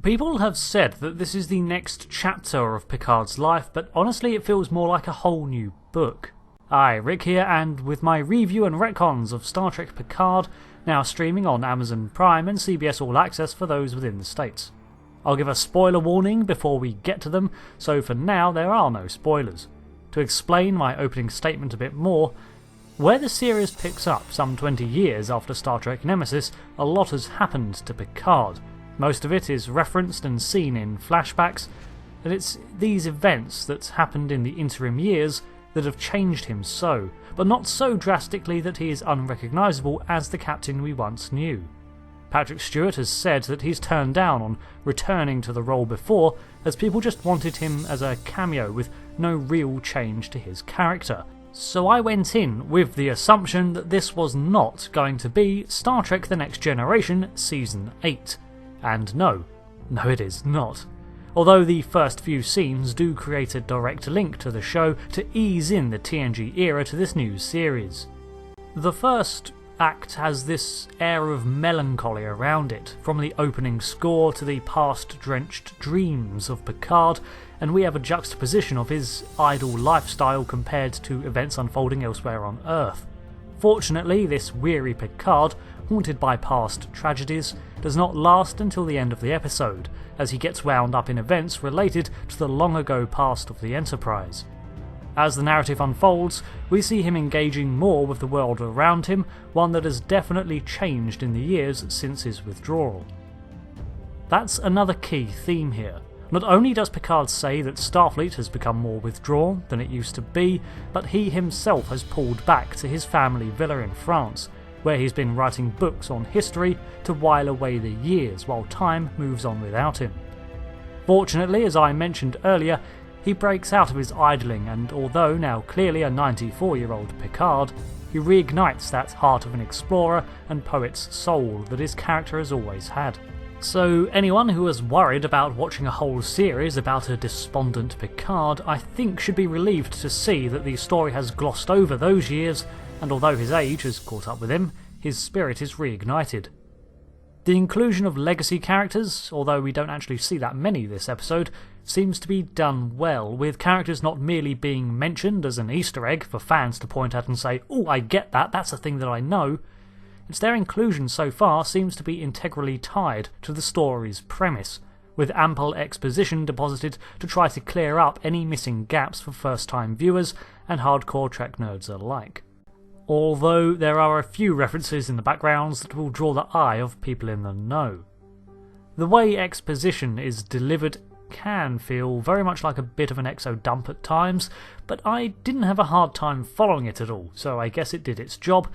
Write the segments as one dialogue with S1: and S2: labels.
S1: People have said that this is the next chapter of Picard's life, but honestly it feels more like a whole new book. Hi, Rick here, and with my review and retcons of Star Trek Picard, now streaming on Amazon Prime and CBS All Access for those within the States. I'll give a spoiler warning before we get to them, so for now there are no spoilers. To explain my opening statement a bit more, where the series picks up some 20 years after Star Trek Nemesis, a lot has happened to Picard. Most of it is referenced and seen in flashbacks, and it's these events that happened in the interim years that have changed him so, but not so drastically that he is unrecognisable as the captain we once knew. Patrick Stewart has said that he's turned down on returning to the role before, as people just wanted him as a cameo with no real change to his character. So I went in with the assumption that this was not going to be Star Trek The Next Generation Season 8. And no it is not. Although the first few scenes do create a direct link to the show to ease in the TNG era to this new series. The first act has this air of melancholy around it, from the opening score to the past-drenched dreams of Picard, and we have a juxtaposition of his idle lifestyle compared to events unfolding elsewhere on Earth. Fortunately, this weary Picard, haunted by past tragedies, does not last until the end of the episode, as he gets wound up in events related to the long-ago past of the Enterprise. As the narrative unfolds, we see him engaging more with the world around him, one that has definitely changed in the years since his withdrawal. That's another key theme here. Not only does Picard say that Starfleet has become more withdrawn than it used to be, but he himself has pulled back to his family villa in France, where he's been writing books on history to while away the years while time moves on without him. Fortunately, as I mentioned earlier, he breaks out of his idling, and although now clearly a 94-year-old Picard, he reignites that heart of an explorer and poet's soul that his character has always had. So anyone who was worried about watching a whole series about a despondent Picard, I think should be relieved to see that the story has glossed over those years, and although his age has caught up with him, his spirit is reignited. The inclusion of legacy characters, although we don't actually see that many this episode, seems to be done well, with characters not merely being mentioned as an Easter egg for fans to point at and say, "Oh, I get that, that's a thing that I know." It's their inclusion so far seems to be integrally tied to the story's premise, with ample exposition deposited to try to clear up any missing gaps for first-time viewers and hardcore Trek nerds alike. Although there are a few references in the backgrounds that will draw the eye of people in the know. The way exposition is delivered can feel very much like a bit of an exo dump at times, but I didn't have a hard time following it at all, so I guess it did its job,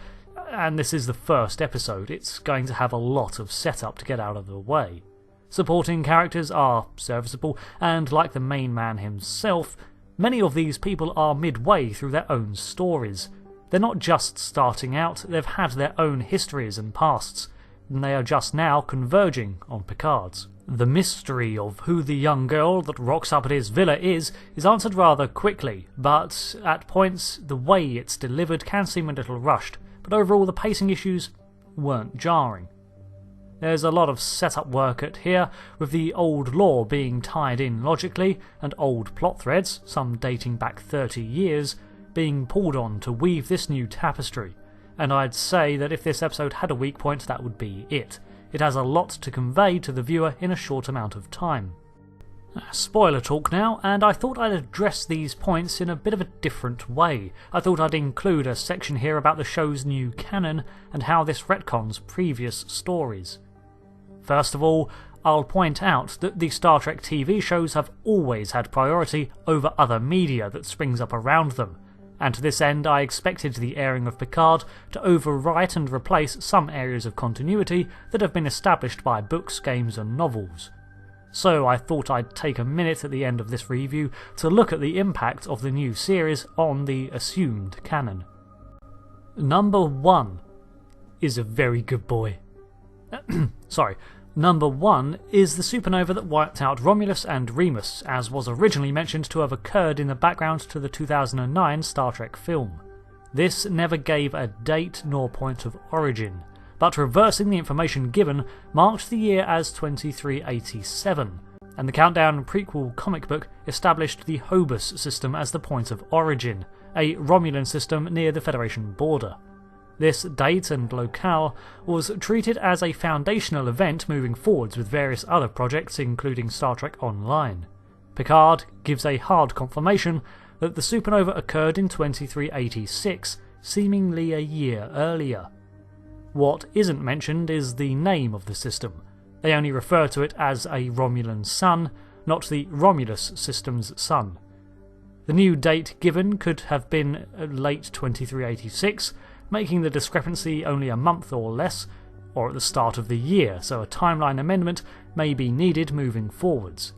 S1: and this is the first episode. It's going to have a lot of setup to get out of the way. Supporting characters are serviceable, and like the main man himself, many of these people are midway through their own stories. They're not just starting out, they've had their own histories and pasts, and they are just now converging on Picard's. The mystery of who the young girl that rocks up at his villa is answered rather quickly, but at points the way it's delivered can seem a little rushed, but overall the pacing issues weren't jarring. There's a lot of setup work at here, with the old lore being tied in logically, and old plot threads, some dating back 30 years, being pulled on to weave this new tapestry, and I'd say that if this episode had a weak point, that would be it. It has a lot to convey to the viewer in a short amount of time. Spoiler talk now, and I thought I'd address these points in a bit of a different way. I thought I'd include a section here about the show's new canon and how this retcons previous stories. First of all, I'll point out that the Star Trek TV shows have always had priority over other media that springs up around them, and to this end I expected the airing of Picard to overwrite and replace some areas of continuity that have been established by books, games and novels. So I thought I'd take a minute at the end of this review to look at the impact of the new series on the assumed canon. Number 1 is a very good boy. Number 1 is the supernova that wiped out Romulus and Remus, as was originally mentioned to have occurred in the background to the 2009 Star Trek film. This never gave a date nor point of origin, but reversing the information given marked the year as 2387, and the Countdown prequel comic book established the Hobus system as the point of origin, a Romulan system near the Federation border. This date and locale was treated as a foundational event moving forwards with various other projects including Star Trek Online. Picard gives a hard confirmation that the supernova occurred in 2386, seemingly a year earlier. What isn't mentioned is the name of the system. They only refer to it as a Romulan sun, not the Romulus system's sun. The new date given could have been late 2386, making the discrepancy only a month or less, or at the start of the year, so a timeline amendment may be needed moving forwards.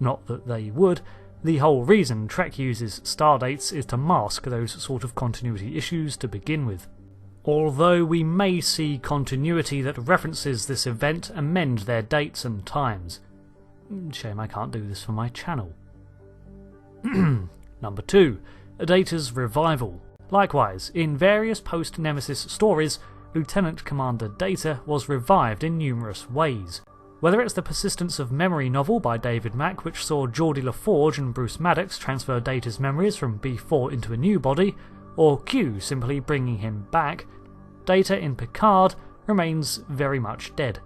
S1: Not that they would. The whole reason Trek uses star dates is to mask those sort of continuity issues to begin with. Although we may see continuity that references this event amend their dates and times. Shame I can't do this for my channel. Number 2. Data's revival. Likewise, in various post-Nemesis stories, Lieutenant Commander Data was revived in numerous ways. Whether it's the Persistence of Memory novel by David Mack, which saw Geordie LaForge and Bruce Maddox transfer Data's memories from B4 into a new body, or Q simply bringing him back, Data in Picard remains very much dead.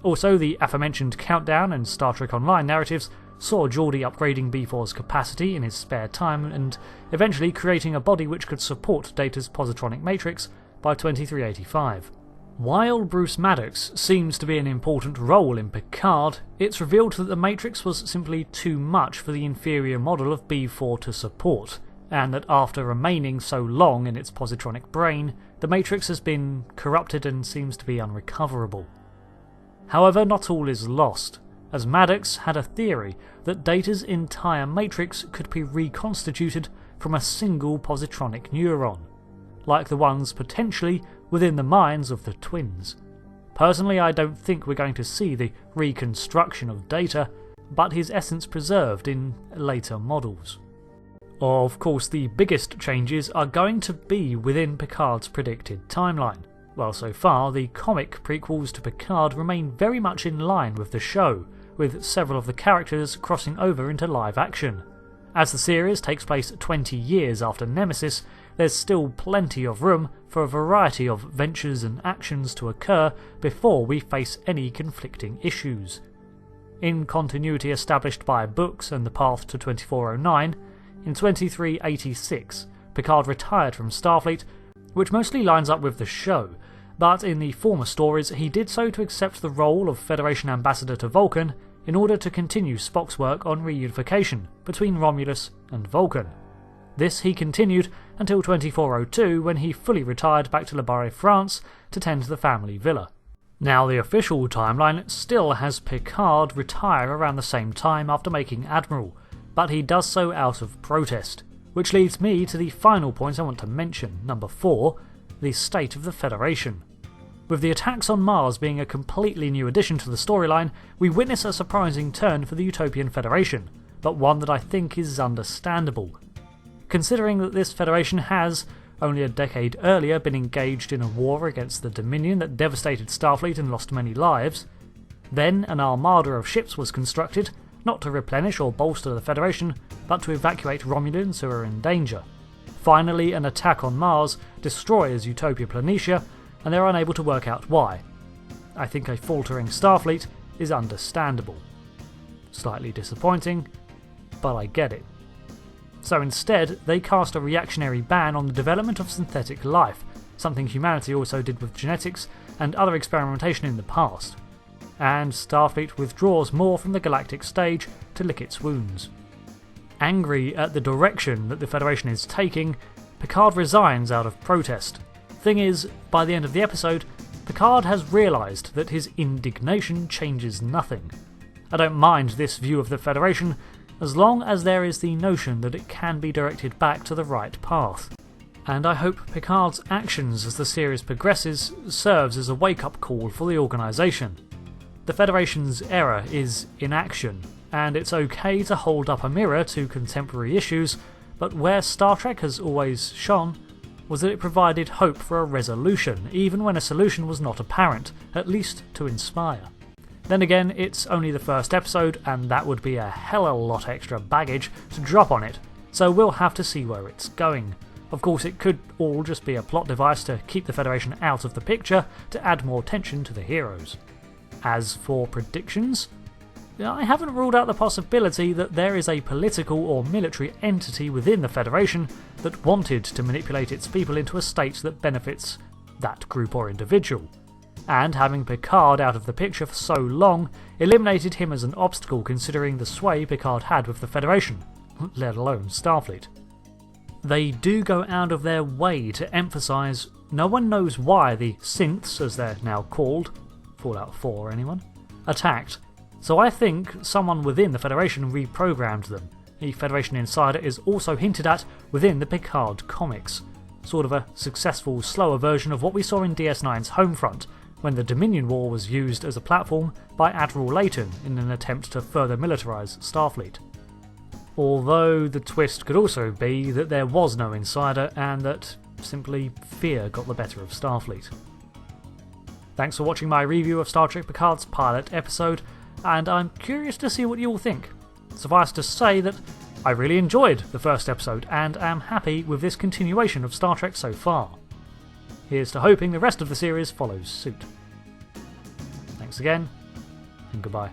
S1: Also, the aforementioned Countdown and Star Trek Online narratives saw Geordie upgrading B4's capacity in his spare time and eventually creating a body which could support Data's positronic matrix by 2385. While Bruce Maddox seems to be an important role in Picard, it's revealed that the matrix was simply too much for the inferior model of B4 to support, and that after remaining so long in its positronic brain, the matrix has been corrupted and seems to be unrecoverable. However, not all is lost, as Maddox had a theory that Data's entire matrix could be reconstituted from a single positronic neuron, like the ones potentially within the minds of the twins. Personally, I don't think we're going to see the reconstruction of Data, but his essence preserved in later models. Of course, the biggest changes are going to be within Picard's predicted timeline. Well, so far, the comic prequels to Picard remain very much in line with the show, with several of the characters crossing over into live action. As the series takes place 20 years after Nemesis, there's still plenty of room for a variety of ventures and actions to occur before we face any conflicting issues. In continuity established by books and the path to 2409, in 2386, Picard retired from Starfleet, which mostly lines up with the show, but in the former stories he did so to accept the role of Federation ambassador to Vulcan in order to continue Spock's work on reunification between Romulus and Vulcan. This he continued until 2402 when he fully retired back to Le Barre, France to tend to the family villa. Now the official timeline still has Picard retire around the same time after making Admiral, but he does so out of protest, which leads me to the final point I want to mention, number 4, the state of the Federation. With the attacks on Mars being a completely new addition to the storyline, we witness a surprising turn for the Utopian Federation, but one that I think is understandable. Considering that this Federation has, only a decade earlier, been engaged in a war against the Dominion that devastated Starfleet and lost many lives, then an armada of ships was constructed, not to replenish or bolster the Federation, but to evacuate Romulans who are in danger. Finally, an attack on Mars destroys Utopia Planitia, and they're unable to work out why. I think a faltering Starfleet is understandable. Slightly disappointing, but I get it. So instead, they cast a reactionary ban on the development of synthetic life, something humanity also did with genetics and other experimentation in the past. And Starfleet withdraws more from the galactic stage to lick its wounds. Angry at the direction that the Federation is taking, Picard resigns out of protest. Thing is, by the end of the episode, Picard has realised that his indignation changes nothing. I don't mind this view of the Federation, as long as there is the notion that it can be directed back to the right path. And I hope Picard's actions as the series progresses serves as a wake-up call for the organisation. The Federation's error is inaction, and it's okay to hold up a mirror to contemporary issues, but where Star Trek has always shone, was that it provided hope for a resolution, even when a solution was not apparent, at least to inspire. Then again, it's only the first episode, and that would be a hell of a lot extra baggage to drop on it, so we'll have to see where it's going. Of course, it could all just be a plot device to keep the Federation out of the picture to add more tension to the heroes. As for predictions, I haven't ruled out the possibility that there is a political or military entity within the Federation that wanted to manipulate its people into a state that benefits that group or individual, and having Picard out of the picture for so long eliminated him as an obstacle considering the sway Picard had with the Federation, let alone Starfleet. They do go out of their way to emphasise no one knows why the synths, as they're now called, Fallout 4 anyone, attacked. So I think someone within the Federation reprogrammed them. The Federation insider is also hinted at within the Picard comics, sort of a successful, slower version of what we saw in DS9's Homefront, when the Dominion War was used as a platform by Admiral Layton in an attempt to further militarise Starfleet. Although the twist could also be that there was no insider and that simply fear got the better of Starfleet. Thanks for watching my review of Star Trek Picard's pilot episode, and I'm curious to see what you all think. Suffice to say that I really enjoyed the first episode and am happy with this continuation of Star Trek so far. Here's to hoping the rest of the series follows suit. Thanks again, and goodbye.